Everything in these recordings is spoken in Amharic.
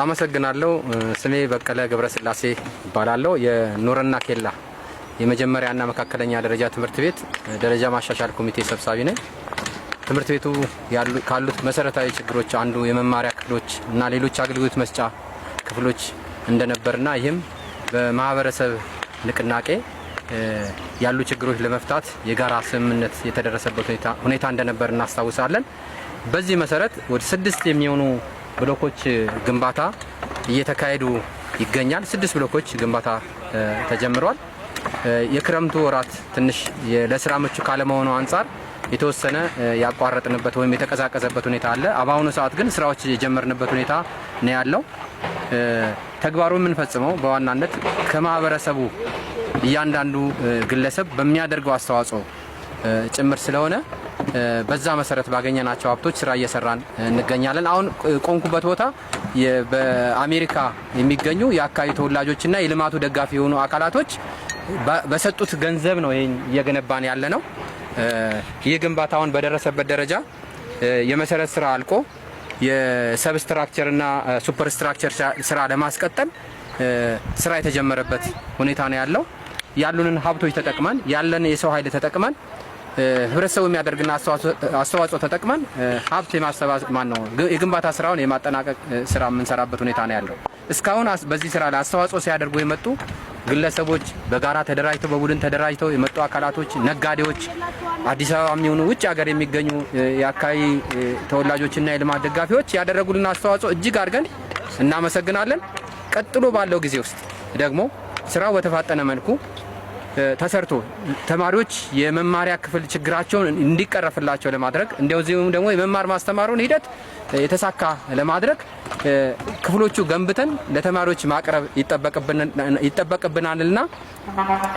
አመሰግናለሁ። ስሜ በቀለ ገብረስላሴ ይባላልው። የኑርና ኬላ የመጀመሪያና መካከለኛ ደረጃ ትምህርት ቤት ደረጃ ማሻሻል ኮሚቴ ሰብሳቢ ነኝ። ትምህርት ቤቱ ካሉት መሰረታዊ ችግሮች አንዱ የመማሪያ ክፍሎች እና ሌሎች አገልግሎት መስጫ ክፍሎች እንደነበርና ይህም በማህበረሰብ ንቅናቄ ያሉ ችግሮች ለመፍታት የጋራ ስምምነት የተደረሰበት ሁኔታ እንደነበር እናስታውሳለን። በዚህ መሰረት ወደ 6 የሚሆኑ ብሎኮች ግንባታ እየተካሄዱ ይገኛል። 6 ብሎኮች ግንባታ ተጀምሯል። የክረምቱ ወራት ትንሽ ለስራ ምቹ ካለመሆኑ አንፃር የተወሰነ ያቋረጥንበት ወይም የተቀዛቀዘበት ሁኔታ አለ። በአሁኑ ሰዓት ግን ስራዎች የጀመርንበት ሁኔታ ነው ያለው። ተግባሩ የምንፈጽመው በዋናነት ከማህበረሰቡ እያንዳንዱ ግለሰብ በሚያደርገው አስተዋጽኦ ጭምር ስለሆነ በዛ መሰረት ባገኘናቸው ሀብቶች ስራ እየሰራን እንገኛለን። አሁን ቆንኩበት ቦታ በአሜሪካ የሚገኙ የአካባቢ ተወላጆችና የልማቱ ደጋፊ የሆኑ አካላቶች በሰጡት ገንዘብ ነው ይሄን እየገነባን ያለ ነው። ይህ ግንባታውን በደረሰበት ደረጃ የመሰረት ስራ አልቆ የሰብስትራክቸርና ሱፐርስትራክቸር ስራ ለማስቀጠል ስራ የተጀመረበት ሁኔታ ነው ያለው። ያሉንን ሀብቶች ተጠቅመን ያለን የሰው ኃይል ተጠቅመን ህብረተሰቡ የሚያደርግና አስተዋጽኦ ተጠቅመን ሀብት የማሰባሰብ የግንባታ ስራውን የማጠናቀቅ ስራ የምንሰራበት ሁኔታ ነው ያለው። እስካሁን በዚህ ስራ ላይ አስተዋጽኦ ሲያደርጉ የመጡ ግለሰቦች፣ በጋራ ተደራጅተው በቡድን ተደራጅተው የመጡ አካላቶች፣ ነጋዴዎች፣ አዲስ አበባ የሚሆኑ ውጭ ሀገር የሚገኙ የአካባቢ ተወላጆችና የልማት ደጋፊዎች ያደረጉልን አስተዋጽኦ እጅግ አድርገን እናመሰግናለን። ቀጥሎ ባለው ጊዜ ውስጥ ደግሞ ስራው በተፋጠነ መልኩ ተሰርቶ ተማሪዎች የመማሪያ ክፍል ችግራቸውን እንዲቀረፍላቸው ለማድረግ እንደዚሁም ደግሞ የመማር ማስተማሩን ሂደት የተሳካ ለማድረግ ክፍሎቹ ገንብተን ለተማሪዎች ማቅረብ ይጠበቅብናልና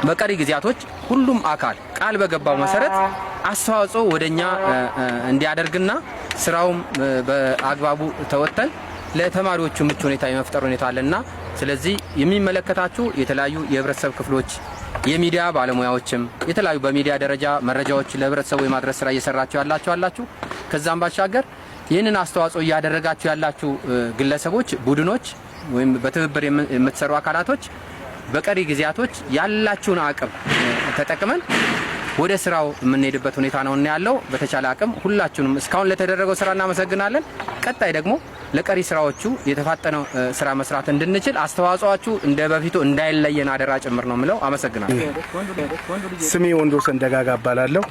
በቀሪ ጊዜያቶች ሁሉም አካል ቃል በገባው መሰረት አስተዋጽኦ ወደኛ እንዲያደርግና ስራውም በአግባቡ ተወጥተን ለተማሪዎቹ ምቹ ሁኔታ የመፍጠር ሁኔታ አለና ስለዚህ የሚመለከታችሁ የተለያዩ የህብረተሰብ ክፍሎች የሚዲያ ባለሙያዎችም የተለያዩ በሚዲያ ደረጃ መረጃዎች ለህብረተሰቡ የማድረስ ስራ እየሰራችሁ አላችሁ። ከዛም ባሻገር ይህንን አስተዋጽኦ እያደረጋችሁ ያላችሁ ግለሰቦች፣ ቡድኖች ወይም በትብብር የምትሰሩ አካላቶች በቀሪ ጊዜያቶች ያላችሁን አቅም ተጠቅመን ወደ ስራው የምንሄድበት ሁኔታ ነው ያለው። በተቻለ አቅም ሁላችሁንም እስካሁን ለተደረገው ስራ እናመሰግናለን። ቀጣይ ደግሞ ለቀሪ ስራዎቹ የተፋጠነው ስራ መስራት እንድንችል አስተዋጽኦአችሁ እንደበፊቱ እንዳይለየን አደራ ጭምር ነው ምለው። አመሰግናለሁ። ስሜ ወንዶሰን ደጋጋ እባላለሁ።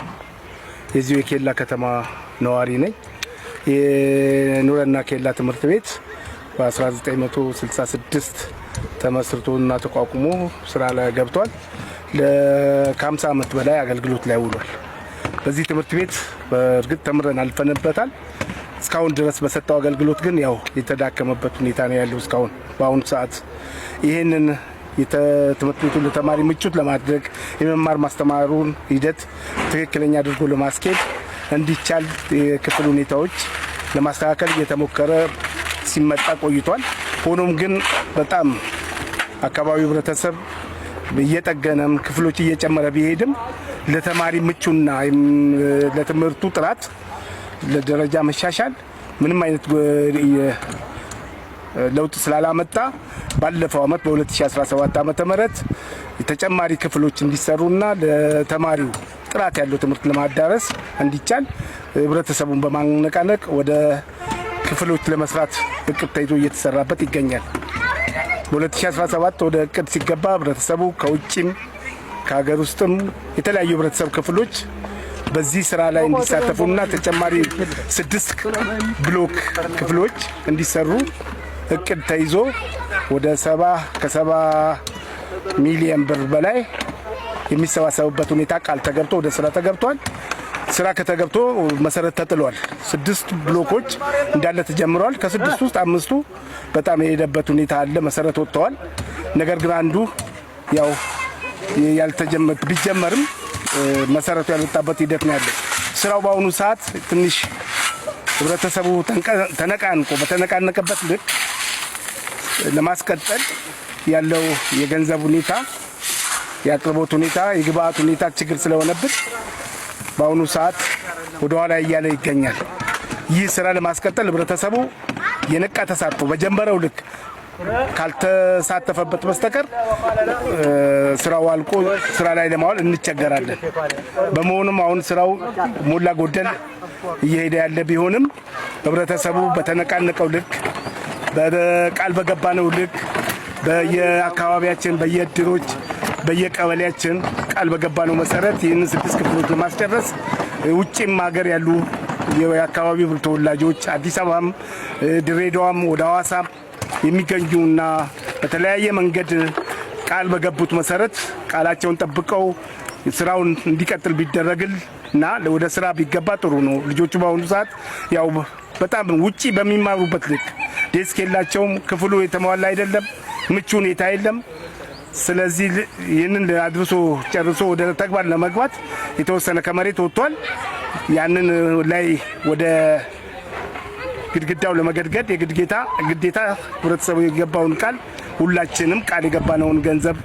የዚሁ የኬላ ከተማ ነዋሪ ነኝ። የኑርና ኬላ ትምህርት ቤት በ1966 ተመስርቶና ተቋቁሞ ስራ ላይ ገብቷል። ከ50 ዓመት በላይ አገልግሎት ላይ ውሏል። በዚህ ትምህርት ቤት በእርግጥ ተምረን አልፈንበታል። እስካሁን ድረስ በሰጠው አገልግሎት ግን ያው የተዳከመበት ሁኔታ ነው ያለው። እስካሁን በአሁኑ ሰዓት ይህንን ትምህርት ቤቱን ለተማሪ ምቹት ለማድረግ የመማር ማስተማሩን ሂደት ትክክለኛ አድርጎ ለማስኬድ እንዲቻል የክፍል ሁኔታዎች ለማስተካከል እየተሞከረ ሲመጣ ቆይቷል። ሆኖም ግን በጣም አካባቢው ህብረተሰብ እየጠገነም ክፍሎች እየጨመረ ቢሄድም ለተማሪ ምቹና ለትምህርቱ ጥራት ለደረጃ መሻሻል ምንም አይነት ለውጥ ስላላመጣ ባለፈው አመት በ2017 ዓመተ ምህረት ተጨማሪ ክፍሎች እንዲሰሩና ለተማሪው ጥራት ያለው ትምህርት ለማዳረስ እንዲቻል ህብረተሰቡን በማነቃነቅ ወደ ክፍሎች ለመስራት እቅድ ተይዞ እየተሰራበት ይገኛል። በ2017 ወደ እቅድ ሲገባ ህብረተሰቡ ከውጭም ከሀገር ውስጥም የተለያዩ ህብረተሰብ ክፍሎች በዚህ ስራ ላይ እንዲሳተፉና ተጨማሪ 6 ብሎክ ክፍሎች እንዲሰሩ እቅድ ተይዞ ወደ 70 ሚሊዮን ብር በላይ የሚሰባሰብበት ሁኔታ ቃል ተገብቶ ወደ ስራ ተገብቷል። ስራ ከተገብቶ መሰረት ተጥሏል። 6 ብሎኮች እንዳለ ተጀምረዋል። ከ6 ውስጥ 5ቱ በጣም የሄደበት ሁኔታ አለ፣ መሰረት ወጥተዋል። ነገር ግን አንዱ ያው ቢጀመርም መሰረቱ ያልወጣበት ሂደት ነው ያለው። ስራው በአሁኑ ሰዓት ትንሽ ህብረተሰቡ ተነቃንቆ በተነቃነቀበት ልክ ለማስቀጠል ያለው የገንዘብ ሁኔታ፣ የአቅርቦት ሁኔታ፣ የግብአት ሁኔታ ችግር ስለሆነበት በአሁኑ ሰዓት ወደ ኋላ እያለ ይገኛል። ይህ ስራ ለማስቀጠል ህብረተሰቡ የነቃ ተሳትፎ በጀመረው ልክ ካልተሳተፈበት በስተቀር ስራው አልቆ ስራ ላይ ለማዋል እንቸገራለን። በመሆኑም አሁን ስራው ሞላ ጎደል እየሄደ ያለ ቢሆንም ህብረተሰቡ በተነቃነቀው ልክ በቃል በገባነው ልክ በየአካባቢያችን በየድሮች በየቀበሌያችን ቃል በገባነው መሰረት ይህንን 6 ክፍሎች ለማስጨረስ ውጪም ሀገር ያሉ የአካባቢው ተወላጆች አዲስ አበባም ድሬዳዋም ወደ ሐዋሳም የሚገኙና በተለያየ መንገድ ቃል በገቡት መሰረት ቃላቸውን ጠብቀው ስራውን እንዲቀጥል ቢደረግልና ወደ ስራ ቢገባ ጥሩ ነው። ልጆቹ በአሁኑ ሰዓት ያው በጣም ውጪ በሚማሩበት ልክ ዴስክ የላቸውም። ክፍሉ የተሟላ አይደለም፣ ምቹ ሁኔታ የለም። ስለዚህ ይህንን አድርሶ ጨርሶ ወደ ተግባር ለመግባት የተወሰነ ከመሬት ወጥቷል። ያንን ላይ ወደ ግድግዳው ለመገድገድ ግዴታ ህብረተሰቡ የገባውን ቃል ሁላችንም ቃል የገባነውን ገንዘብ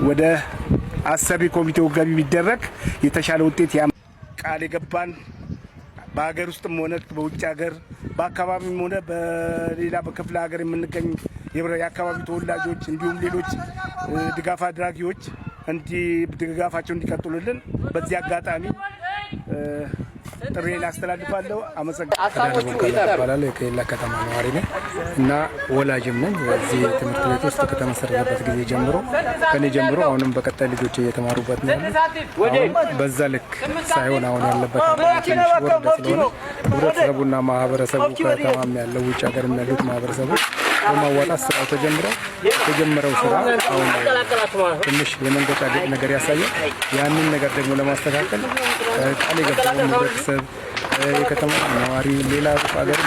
ወደ አሰሪ ኮሚቴው ገቢ ቢደረግ የተሻለ ውጤት ቃል የገባን በሀገር ውስጥም ሆነ በውጭ ሀገር በአካባቢም ሆነ በሌላ በክፍለ ሀገር የምንገኝ የአካባቢ ተወላጆች እንዲሁም ሌሎች ድጋፍ አድራጊዎች ድጋፋቸው እንዲቀጥሉልን በዚህ አጋጣሚ ጥሬን አስተላልፋለሁ። አመሰግናለሁ። የኬላ ከተማ ነዋሪ ነኝ እና ወላጅም ነኝ። እዚህ ትምህርት ቤት ውስጥ ከተመሰረተበት ጊዜ ጀምሮ ከኔ ጀምሮ አሁንም በቀጣይ ልጆች እየተማሩበት ነው ያሉት። አሁን በዛ ልክ ሳይሆን አሁን ያለበት ትንሽ ወረደ ስለሆነ ህብረተሰቡና ማህበረሰቡ ከተማም ያለው ውጭ ሀገር ያሉት ማህበረሰቦች በማዋጣት ስራው የተጀመረው ስራ አሁን ትንሽ የመንገጫገጭ ነገር ያሳያል። ያንን ነገር ደግሞ ለማስተካከል ቃል የገባው ህብረተሰብ የከተማ ነዋሪ ሌላ ሀገር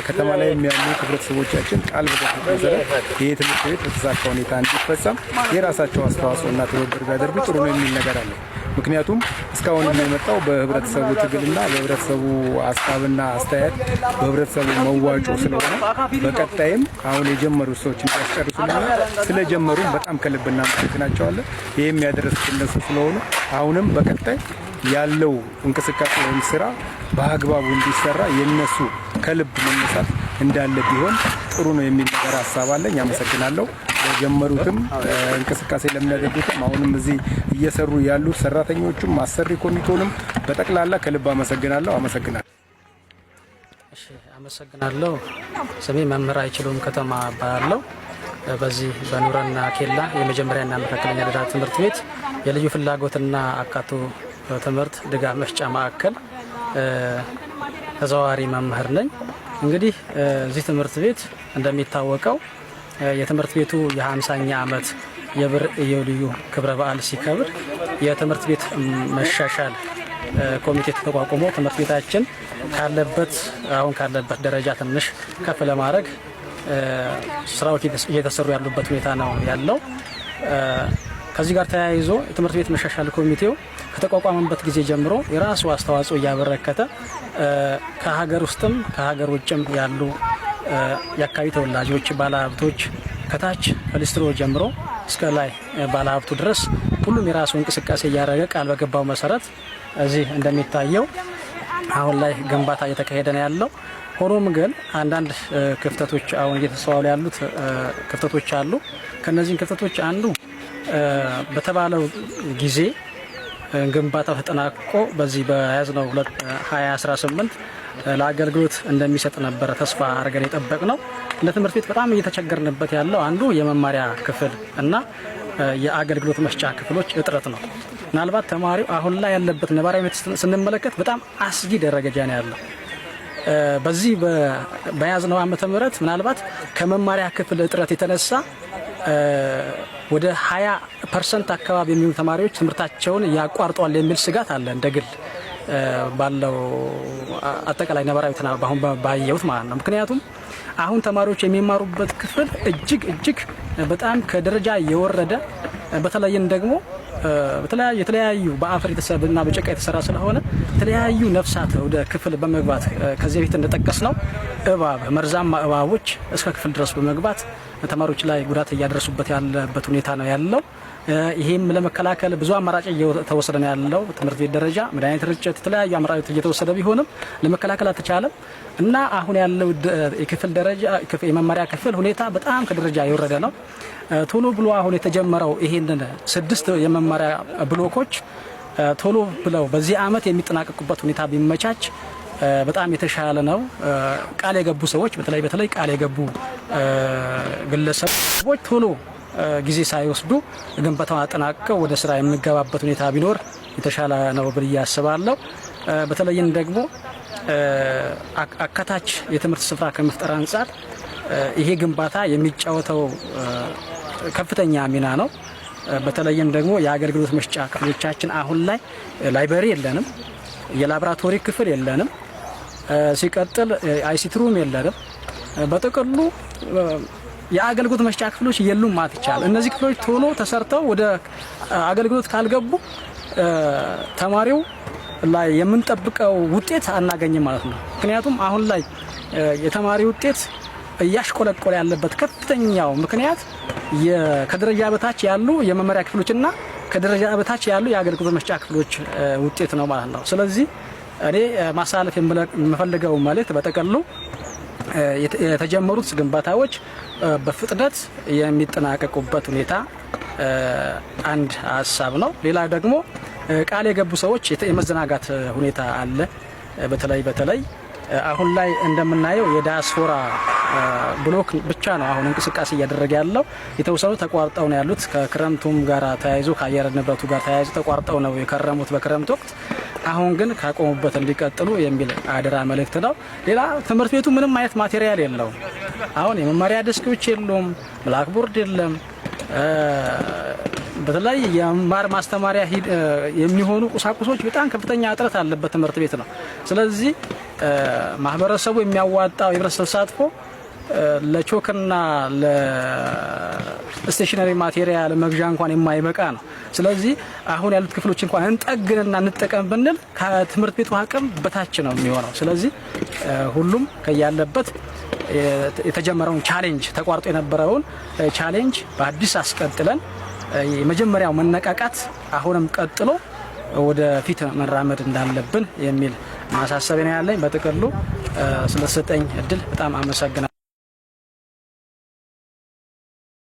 ከተማ ላይ የሚያሉ ህብረተሰቦቻችን ቃል በገቡት መሰረት ይህ ትምህርት ቤት በተሳካ ሁኔታ እንዲፈጸም የራሳቸው አስተዋጽኦና ትብብር ቢያደርጉ ጥሩ ነው የሚል ነገር አለ። ምክንያቱም እስካሁን የመጣው በህብረተሰቡ ትግልና በህብረተሰቡ ሀሳብና አስተያየት በህብረተሰቡ መዋጮ ስለሆነ በቀጣይም አሁን የጀመሩ ሰዎች እንዲያስጨርሱልና ስለጀመሩ በጣም ከልብ እናመሰግናቸዋለን። ይህም ያደረሱት እነሱ ስለሆኑ አሁንም በቀጣይ ያለው እንቅስቃሴ ወይም ስራ በአግባቡ እንዲሰራ የነሱ ከልብ መነሳት እንዳለ ቢሆን ጥሩ ነው የሚል ነገር ሀሳብ አለኝ። አመሰግናለሁ። የጀመሩትም እንቅስቃሴ ለሚያደርጉትም አሁንም እዚህ እየሰሩ ያሉት ሰራተኞቹም አሰሪ ኮሚቴውንም በጠቅላላ ከልብ አመሰግናለሁ። እሺ፣ አመሰግናለሁ። ስሜ መምህር አይችሉም ከተማ ባለው በዚህ በኑረና ኬላ የመጀመሪያና መካከለኛ ደረጃ ትምህርት ቤት የልዩ ፍላጎትና አካቶ ትምህርት ድጋፍ መስጫ ማዕከል ተዘዋዋሪ መምህር ነኝ። እንግዲህ እዚህ ትምህርት ቤት እንደሚታወቀው የትምህርት ቤቱ የ50ኛ ዓመት የብር ኢዮቤልዩ ክብረ በዓል ሲከብር የትምህርት ቤት መሻሻል ኮሚቴ ተቋቁሞ ትምህርት ቤታችን አሁን ካለበት ደረጃ ትንሽ ከፍ ለማድረግ ስራዎች እየተሰሩ ያሉበት ሁኔታ ነው ያለው። ከዚህ ጋር ተያይዞ የትምህርት ቤት መሻሻል ኮሚቴው ከተቋቋመበት ጊዜ ጀምሮ የራሱ አስተዋጽኦ እያበረከተ ከሀገር ውስጥም ከሀገር ውጭም ያሉ የአካባቢ ተወላጆች፣ ባለሀብቶች ከታች ከሊስትሮ ጀምሮ እስከ ላይ ባለሀብቱ ድረስ ሁሉም የራሱ እንቅስቃሴ እያደረገ ቃል በገባው መሰረት እዚህ እንደሚታየው አሁን ላይ ግንባታ እየተካሄደ ነው ያለው። ሆኖም ግን አንዳንድ ክፍተቶች አሁን እየተስተዋሉ ያሉት ክፍተቶች አሉ። ከነዚህ ክፍተቶች አንዱ በተባለው ጊዜ ግንባታው ተጠናቆ በዚህ በያዝነው 2018 ለአገልግሎት እንደሚሰጥ ነበረ ተስፋ አድርገን የጠበቅነው። እንደ ትምህርት ቤት በጣም እየተቸገርንበት ያለው አንዱ የመማሪያ ክፍል እና የአገልግሎት መስጫ ክፍሎች እጥረት ነው። ምናልባት ተማሪው አሁን ላይ ያለበት ነባራዊ ሁኔታ ስንመለከት በጣም አስጊ ደረጃ ነው ያለው። በዚህ በያዝነው ዓመተ ምህረት ምናልባት ከመማሪያ ክፍል እጥረት የተነሳ ወደ 20% አካባቢ የሚሆኑ ተማሪዎች ትምህርታቸውን ያቋርጧል የሚል ስጋት አለ። እንደግል ባለው አጠቃላይ ነባራዊ አሁን ባየሁት ማለት ነው። ምክንያቱም አሁን ተማሪዎች የሚማሩበት ክፍል እጅግ በጣም ከደረጃ የወረደ በተለይም ደግሞ የተለያዩ በአፈር የተሰራና በጭቃ የተሰራ ስለሆነ የተለያዩ ነፍሳት ወደ ክፍል በመግባት ከዚህ በፊት እንደጠቀስ ነው እባብ መርዛማ እባቦች እስከ ክፍል ድረስ በመግባት ተማሪዎች ላይ ጉዳት እያደረሱበት ያለበት ሁኔታ ነው ያለው። ይሄም ለመከላከል ብዙ አማራጭ እየተወሰደ ነው ያለው። ትምህርት ቤት ደረጃ መድኃኒት ርጭት፣ የተለያዩ አማራጮች እየተወሰደ ቢሆንም ለመከላከል አልተቻለም እና አሁን ያለው የክፍል ደረጃ የመማሪያ ክፍል ሁኔታ በጣም ከደረጃ የወረደ ነው። ቶሎ ብሎ አሁን የተጀመረው ይሄንን 6 የመማሪያ ብሎኮች ቶሎ ብለው በዚህ አመት የሚጠናቀቁበት ሁኔታ ቢመቻች በጣም የተሻለ ነው። ቃል የገቡ ሰዎች በተለይ ቃል የገቡ ግለሰቦች ቶሎ ጊዜ ሳይወስዱ ግንባታውን አጠናቅቀው ወደ ስራ የሚገባበት ሁኔታ ቢኖር የተሻለ ነው ብዬ አስባለሁ። በተለይም ደግሞ አካታች የትምህርት ስፍራ ከመፍጠር አንጻር ይሄ ግንባታ የሚጫወተው ከፍተኛ ሚና ነው። በተለይም ደግሞ የአገልግሎት መስጫ ክፍሎቻችን አሁን ላይ ላይብረሪ የለንም፣ የላቦራቶሪ ክፍል የለንም፣ ሲቀጥል አይሲቲ ሩም የለንም። በጥቅሉ የአገልግሎት መስጫ ክፍሎች የሉም ማለት ይቻላል። እነዚህ ክፍሎች ቶሎ ተሰርተው ወደ አገልግሎት ካልገቡ ተማሪው ላይ የምንጠብቀው ውጤት አናገኝም ማለት ነው። ምክንያቱም አሁን ላይ የተማሪ ውጤት እያሽቆለቆለ ያለበት ከፍተኛው ምክንያት ከደረጃ በታች ያሉ የመመሪያ ክፍሎችና ከደረጃ በታች ያሉ የአገልግሎት መስጫ ክፍሎች ውጤት ነው ማለት ነው። ስለዚህ እኔ ማሳለፍ የምፈልገው መልእክት በጠቅላላው የተጀመሩት ግንባታዎች በፍጥነት የሚጠናቀቁበት ሁኔታ አንድ ሀሳብ ነው። ሌላ ደግሞ ቃል የገቡ ሰዎች የመዘናጋት ሁኔታ አለ። በተለይ አሁን ላይ እንደምናየው የዲያስፖራ ብሎክ ብቻ ነው አሁን እንቅስቃሴ እያደረገ ያለው። የተወሰኑ ተቋርጠው ነው ያሉት። ከክረምቱም ጋር ተያይዞ ከአየር ንብረቱ ጋር ተያይዞ ተቋርጠው ነው የከረሙት በክረምት ወቅት። አሁን ግን ካቆሙበት እንዲቀጥሉ የሚል አደራ መልእክት ነው። ሌላ ትምህርት ቤቱ ምንም አይነት ማቴሪያል የለውም። አሁን የመማሪያ ዴስኮች የሉም፣ ብላክቦርድ የለም። በተለይ የመማር ማስተማሪያ የሚሆኑ ቁሳቁሶች በጣም ከፍተኛ እጥረት አለበት ትምህርት ቤት ነው። ስለዚህ ማህበረሰቡ የሚያዋጣው የህብረተሰብ ተሳትፎ ለቾክና ለስቴሽነሪ ማቴሪያል መግዣ እንኳን የማይበቃ ነው። ስለዚህ አሁን ያሉት ክፍሎች እንኳን እንጠግንና እንጠቀም ብንል ከትምህርት ቤቱ አቅም በታች ነው የሚሆነው። ስለዚህ ሁሉም ከያለበት የተጀመረውን ቻሌንጅ ተቋርጦ የነበረውን ቻሌንጅ በአዲስ አስቀጥለን የመጀመሪያው መነቃቃት አሁንም ቀጥሎ ወደ ፊት መራመድ እንዳለብን የሚል ማሳሰቢያ ነው ያለኝ። በጥቅሉ ስለተሰጠኝ እድል በጣም አመሰግናለሁ።